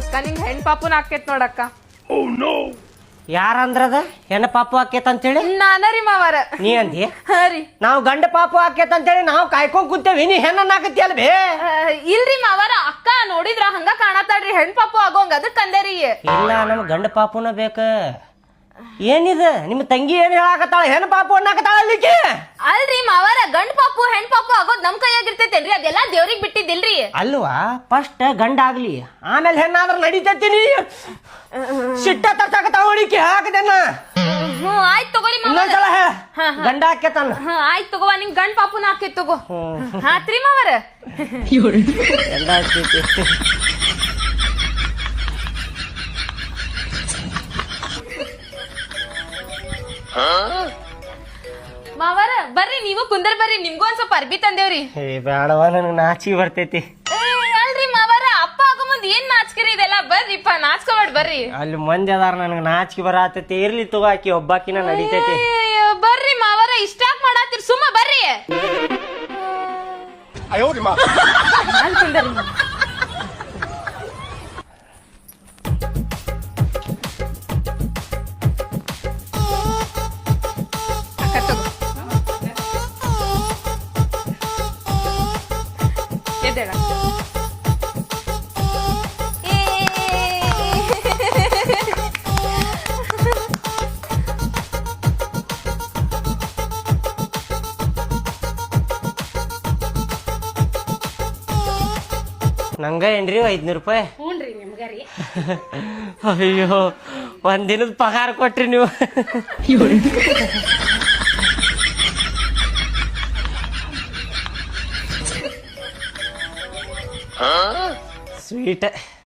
ಅಕ್ಕ ನಿಂಗ್ ಹೆಣ್ ಪಾಪುನ ಆಕೇತ್ ನೋಡಕ್ಕ. ಯಾರಂದ್ರದ ಹೆಣ್ಣ ಪಾಪು ಆಕೇತ್ ಅಂತೇಳಿ ನಾನ ರೀ ಮಾವಾರ. ನೀ ಅಂದಿ ಹಾ ರೀ. ನಾವು ಗಂಡ ಪಾಪು ಆಕೇತ್ ಅಂತೇಳಿ ನಾವು ಕಾಯ್ಕೊಂಡ್ ಕುಂತೇವಿ, ನೀ ಹೆಣ್ಣನ್ನ ಆಕತಿ ಅಲ್ ಬೇ. ಇಲ್ರಿ ಮಾವಾರ, ಅಕ್ಕ ನೋಡಿದ್ರ ಹಂಗ ಕಾಣತಾಳ್ರಿ ಹೆಣ್ ಪಾಪು ಆಗೋಂಗ ಅದಕ್ ಅಂದೇರಿ. ಇಲ್ಲ ನಮ್ ಗಂಡ ಪಾಪುನ ಬೇಕ. ಏನಿದ ನಿಮ್ಮ ತಂಗಿ ಏನ್ ಹೇಳಾಕತ್ತಾಳ? ಹೆಣ್ಣು ಪಾಪು ಅನ್ನಾಕತ್ತಾಳ ಅಲ್ಲಿಕ್ಕೆ. ಅಲ್ರಿ ಮಾವಾರ, ಗಂಡ್ ಪಾಪು ಹೆಣ್ ಪಾಪು ಆಗೋದ್ ನಮ್ ಕೈಯಾಗಿರ್ತೈತೇನ್ರಿ? ಅದೆಲ್ಲಾ ದೇವ್ರಿಗೆ ಬಿಟ್ಟಿದ್ದಿಲ್ರಿ. ಅಲ್ವಾ, ಫಸ್ಟ್ ಗಂಡ ಆಗ್ಲಿ ಆಮೇಲೆ ಹೆಣ್ಣಾದ್ರ ನಡೀತೈತಿನಿ. ಸಿಟ್ಟ ತರ್ಸಾಕತ್ತಾಳ ಹೊಡಿಕೆ ಹಾಕದೇನ. ಆಯ್ತು ತಗೋರಿ ಮಾವಾರ. ಇನ್ನೊಂದ್ಸಲ ಹೇಳ, ಗಂಡ ಹಾಕೇತಾನ. ಆಯ್ತು ತಗೋವ, ನಿಂಗ್ ಗಂಡ್ ಪಾಪುನ ಹಾಕೇತ್ ತಗೋ. ಹಾತ್ರಿ ಮಾವಾರ. ಗಂಡ ಹಾಕೈತಿ. ಮಾವಾರ ಬರ್ರಿ, ನೀವು ಕುಂದರ್ ಬರ್ರಿ, ನಿಮ್ಗೂ ಒಂದ್ ಸ್ವಲ್ಪ ಅರ್ಬಿ ತಂದೇವ್ರಿ. ಬೇಡವ, ನನಗ್ ನಾಚಿಕೆ ಬರ್ತೈತಿ. ಅಲ್ರಿ ಮಾವಾರ, ಅಪ್ಪ ಆಗೋ ಮುಂದ್ ಏನ್ ನಾಚಿಕೆರಿ ಇದೆಲ್ಲ? ಬರ್ರಿಪ್ಪ, ನಾಚ್ಕೋಬೇಡ ಬರ್ರಿ. ಅಲ್ಲಿ ಮಂದಿ ಅದಾರ, ನನಗ್ ನಾಚಿಕೆ ಬರತೈತಿ. ಇರ್ಲಿ ತಗೋ, ಆಕಿ ಒಬ್ಬಾಕಿನ ನಡೀತೈತಿ. ಬರ್ರಿ ಮಾವಾರ, ಇಷ್ಟಾಕ್ ಮಾಡಾತಿರ್, ಸುಮ್ಮ ಬರ್ರಿ. ಕುಂದರಿ ನಂಗ ಏನ್ರಿ 500 ರೂಪಾಯಿ? ಹ್ಞೂನ್ರಿ ನಿಮ್ಗರಿ. ಅಯ್ಯೋ, ಒಂದಿನದ ಪಗಾರ ಕೊಟ್ರಿ ನೀವು. ಸ್ವೀಟ್